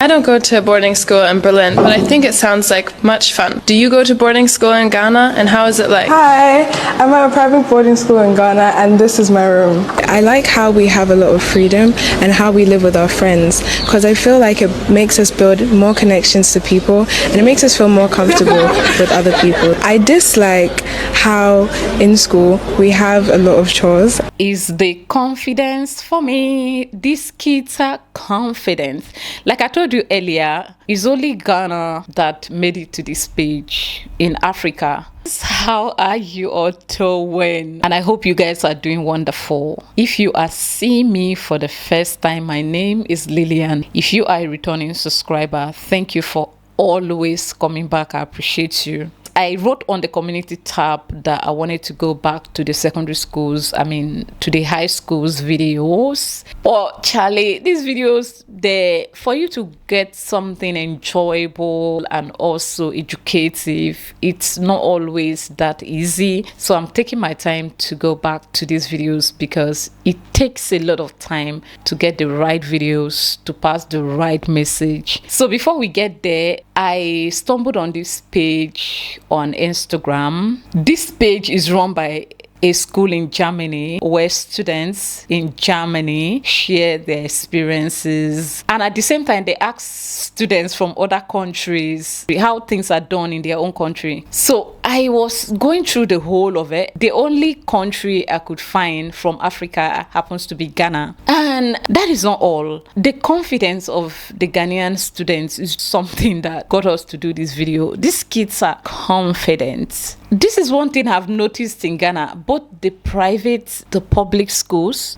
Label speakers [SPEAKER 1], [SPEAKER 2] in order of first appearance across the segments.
[SPEAKER 1] I don't go to boarding school in Berlin, but I think it sounds like much fun. Do you go to boarding school in Ghana, and how is it like?
[SPEAKER 2] Hi, I'm at a private boarding school in Ghana, and this is my room.
[SPEAKER 3] I like how we have a lot of freedom and how we live with our friends, because I feel like it makes us build more connections to people and it makes us feel more comfortable with other people. I dislike how in school we have a lot of chores.
[SPEAKER 4] Is the confidence for me? These kids are confident. Like I told you earlier, it's only Ghana that made it to this page in Africa. How are you all doing? And I hope you guys are doing wonderful. If you are seeing me for the first time, my name is Lillian. If you are a returning subscriber, thank you for always coming back. I appreciate you. I wrote on the community tab that I wanted to go back to the secondary schools, to the high schools videos. But Charlie, these videos, they're for you to get something enjoyable and also educative. It's not always that easy. So I'm taking my time to go back to these videos because it takes a lot of time to get the right videos, to pass the right message. So before we get there, I stumbled on this page on Instagram. This page is run by a school in Germany where students in Germany share their experiences, and at the same time they ask students from other countries how things are done in their own country. So I was going through the whole of it. The only country I could find from Africa happens to be Ghana, and that is not all. The confidence of the Ghanaian students is something that got us to do this video. These kids are confident. This is one thing I've noticed in Ghana, both the private, the public schools,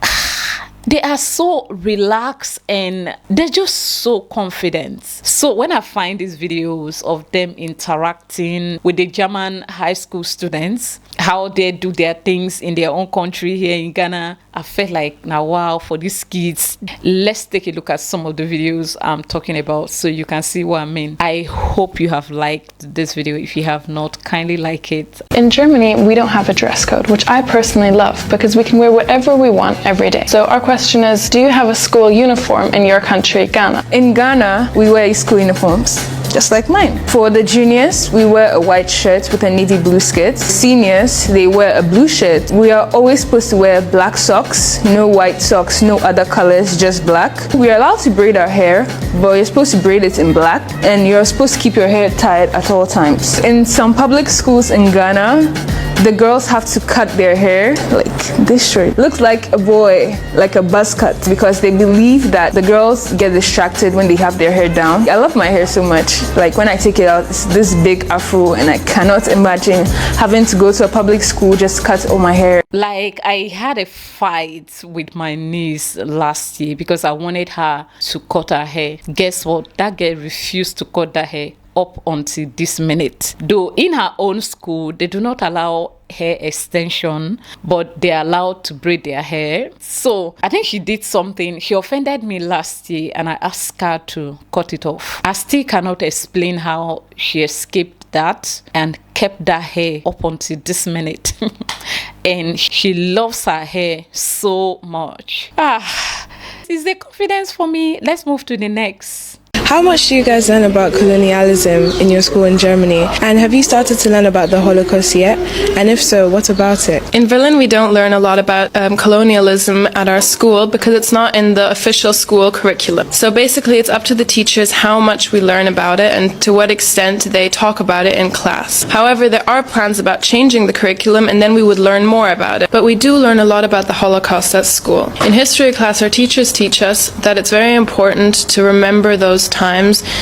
[SPEAKER 4] they are so relaxed and they're just so confident. So when I find these videos of them interacting with the German high school students, how they do their things in their own country here in Ghana, I felt like, now wow, for these kids. Let's take a look at some of the videos I'm talking about so you can see what I mean. I hope you have liked this video. If you have not, kindly like it.
[SPEAKER 1] In Germany, we don't have a dress code, which I personally love because we can wear whatever we want every day. So our question is, do you have a school uniform in your country, Ghana?
[SPEAKER 2] In Ghana, we wear school uniforms, just like mine. For the juniors, we wear a white shirt with a navy blue skirt. Seniors, they wear a blue shirt. We are always supposed to wear black socks, no white socks, no other colors, just black. We are allowed to braid our hair, but you're supposed to braid it in black, and you're supposed to keep your hair tied at all times. In some public schools in Ghana, the girls have to cut their hair like this short. Looks like a boy, like a buzz cut, because they believe that the girls get distracted when they have their hair down. I love my hair so much. Like when I take it out, it's this big afro, and I cannot imagine having to go to a public school just to cut all my hair.
[SPEAKER 4] Like I had a fight with my niece last year because I wanted her to cut her hair. Guess what? That girl refused to cut that hair up until this minute. Though in her own school, they do not allow hair extension, but they're allowed to braid their hair. So I think she did something. She offended me last year and I asked her to cut it off. I still cannot explain how she escaped that and kept that hair up until this minute. And she loves her hair so much. Is the confidence for me? Let's move to the next.
[SPEAKER 3] How much do you guys learn about colonialism in your school in Germany? And have you started to learn about the Holocaust yet? And if so, what about it?
[SPEAKER 1] In Berlin, we don't learn a lot about colonialism at our school because it's not in the official school curriculum. So basically, it's up to the teachers how much we learn about it and to what extent they talk about it in class. However, there are plans about changing the curriculum and then we would learn more about it. But we do learn a lot about the Holocaust at school. In history class, our teachers teach us that it's very important to remember those times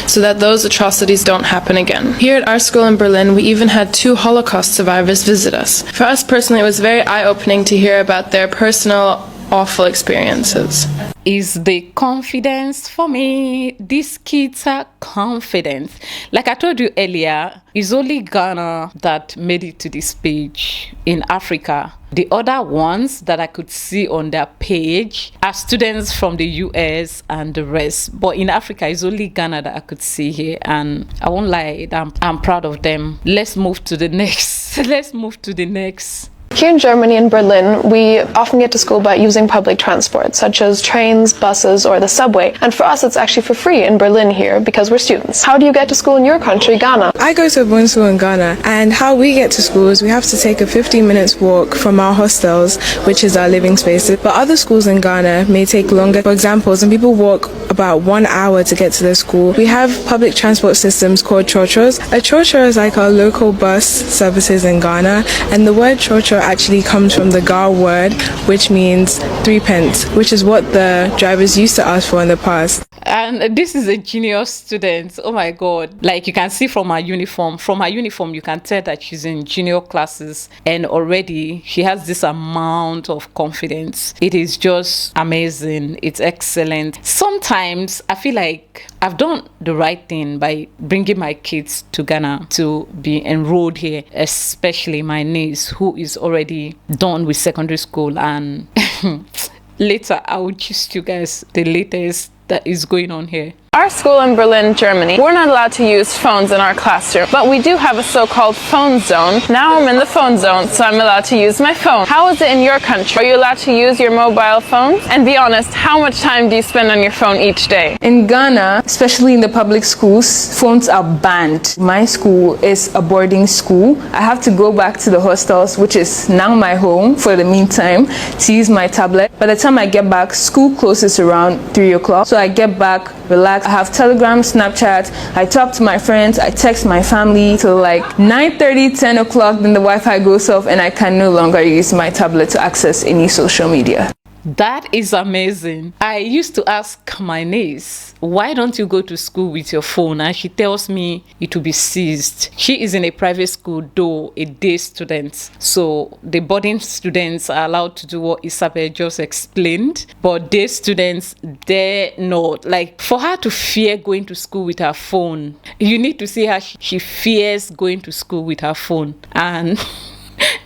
[SPEAKER 1] so that those atrocities don't happen again. Here at our school in Berlin, we even had 2 Holocaust survivors visit us. For us personally, it was very eye-opening to hear about their personal awful experiences.
[SPEAKER 4] Is the confidence for me? These kids are confident. Like I told you earlier, it's only Ghana that made it to this page in Africa. The other ones that I could see on their page are students from the US and the rest. But in Africa, it's only Ghana that I could see here. And I won't lie, I'm proud of them. Let's move to the next. Let's move to the next.
[SPEAKER 5] Here in Germany, in Berlin, we often get to school by using public transport, such as trains, buses, or the subway. And for us, it's actually for free in Berlin here because we're students. How do you get to school in your country, Ghana?
[SPEAKER 3] I go to a boarding school in Ghana, and how we get to school is we have to take a 15 minutes walk from our hostels, which is our living spaces. But other schools in Ghana may take longer. For example, some people walk about 1 hour to get to their school. We have public transport systems called chochos. A chocho is like our local bus services in Ghana, and the word chocho actually comes from the Ga word, which means 3 pence, which is what the drivers used to ask for in the past.
[SPEAKER 4] And this is a genius student. Oh my God. Like you can see from her uniform. From her uniform, you can tell that she's in junior classes and already she has this amount of confidence. It is just amazing. It's excellent. Sometimes I feel like I've done the right thing by bringing my kids to Ghana to be enrolled here, especially my niece who is already done with secondary school. And later I will gist you guys the latest that is going on here.
[SPEAKER 5] Our school in Berlin, Germany, we're not allowed to use phones in our classroom, but we do have a so-called phone zone. Now I'm in the phone zone, so I'm allowed to use my phone. How is it in your country? Are you allowed to use your mobile phones? And be honest, how much time do you spend on your phone each day?
[SPEAKER 2] In Ghana, especially in the public schools, phones are banned. My school is a boarding school. I have to go back to the hostels, which is now my home for the meantime, to use my tablet. By the time I get back, school closes around 3 o'clock. So I get back, relax. I have Telegram, Snapchat. I talk to my friends. I text my family till like 9:30, 10 o'clock. Then the Wi-Fi goes off and I can no longer use my tablet to access any social media.
[SPEAKER 4] That is amazing. I used to ask my niece, why don't you go to school with your phone? And she tells me it will be seized. She is in a private school, though a day student. So the boarding students are allowed to do what Isabel just explained. But day students, they're not. Like for her to fear going to school with her phone, you need to see how she fears going to school with her phone. And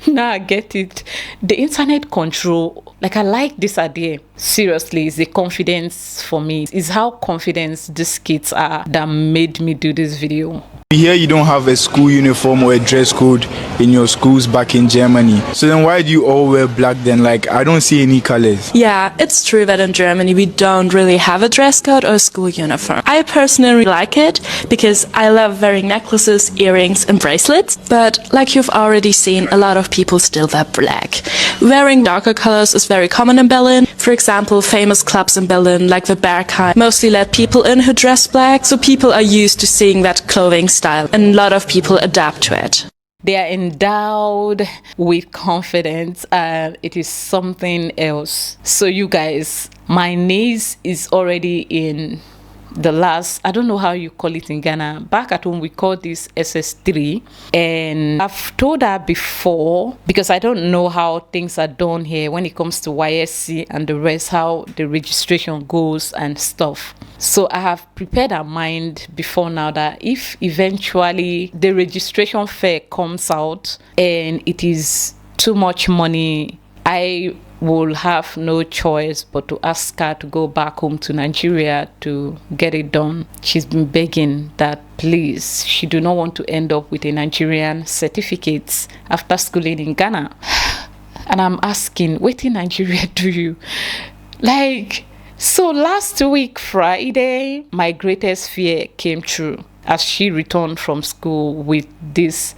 [SPEAKER 4] now I get it. The internet control, like I like this idea. Seriously, it's the confidence for me. It's how confident these kids are that made me do this video.
[SPEAKER 6] Here you don't have a school uniform or a dress code in your schools back in Germany. So then why do you all wear black then? Like I don't see any colors.
[SPEAKER 7] Yeah, it's true that in Germany we don't really have a dress code or a school uniform. I personally like it because I love wearing necklaces, earrings and bracelets. But like you've already seen, a lot of people still wear black. Wearing darker colors is very common in Berlin. For example, famous clubs in Berlin like the Berghain mostly let people in who dress black, so people are used to seeing that clothing style and a lot of people adapt to it.
[SPEAKER 4] They are endowed with confidence and it is something else. So you guys, my niece is already in the last, I don't know how you call it in Ghana. Back at home, we call this SS3. And I've told her before, because I don't know how things are done here when it comes to YSC and the rest, how the registration goes and stuff. So I have prepared her mind before now that if eventually the registration fee comes out and it is too much money, I will have no choice but to ask her to go back home to Nigeria to get it done. She's been begging that please, she do not want to end up with a Nigerian certificate after schooling in Ghana. And I'm asking, what in Nigeria do you? Like, so last week, Friday, my greatest fear came true as she returned from school with this,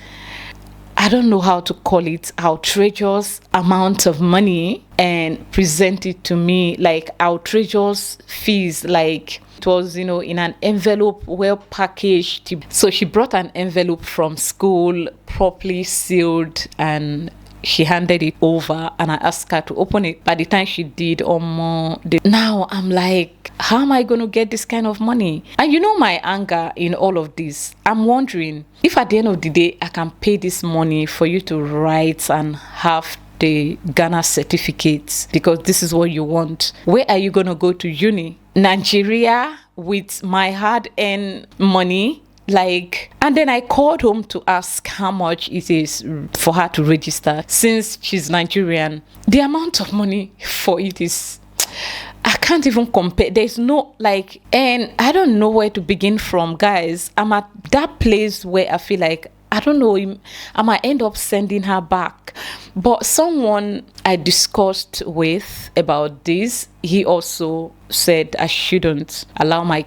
[SPEAKER 4] I don't know how to call it, outrageous amount of money and present it to me like outrageous fees, like it was, you know, in an envelope, well packaged. So she brought an envelope from school, properly sealed, and she handed it over and I asked her to open it. By the time she did, now I'm like, how am I going to get this kind of money? And you know my anger in all of this. I'm wondering if at the end of the day, I can pay this money for you to write and have the Ghana certificates because this is what you want. Where are you going to go to uni? Nigeria with my hard-earned money? Like, and then I called home to ask how much it is for her to register. Since she's Nigerian, the amount of money for it is, I can't even compare. There's no and I don't know where to begin from, guys. I'm at that place where I feel like I don't know, I might end up sending her back. But someone I discussed with about this, he also said I shouldn't allow my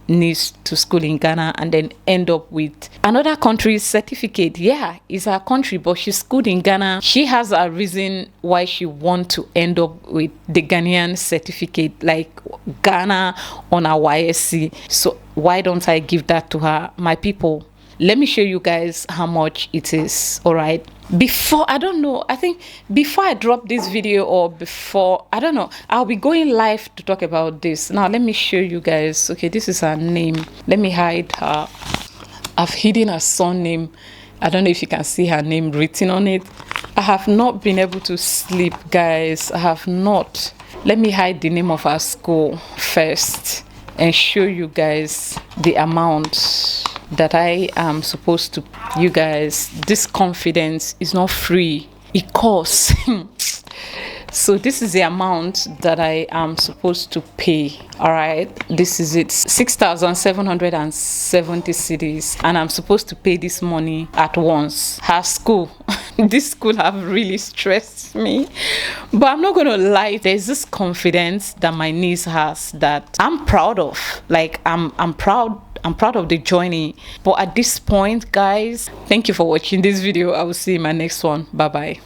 [SPEAKER 4] niece to school in Ghana and then end up with another country's certificate. Yeah, it's her country, but she's schooled in Ghana. She has a reason why she wants to end up with the Ghanaian certificate, like Ghana on a YSC. So why don't I give that to her? My people, let me show you guys how much it is. All right, before, I don't know, I think before I drop this video, or before, I don't know, I'll be going live to talk about this. Now let me show you guys. Okay, this is her name. Let me hide her. I've hidden her son name. I don't know if you can see her name written on it. I have not been able to sleep, guys. I have not. Let me hide the name of her school first and show you guys the amount that I am supposed to. You guys, this confidence is not free, it costs. So this is the amount that I am supposed to pay. All right, this is it, 6,770 cedis, and I'm supposed to pay this money at once. Her school, this school have really stressed me, but I'm not gonna lie, there's this confidence that my niece has that I'm proud of. Like I'm proud of the journey. But at this point, guys, thank you for watching this video. I will see you in my next one. Bye bye.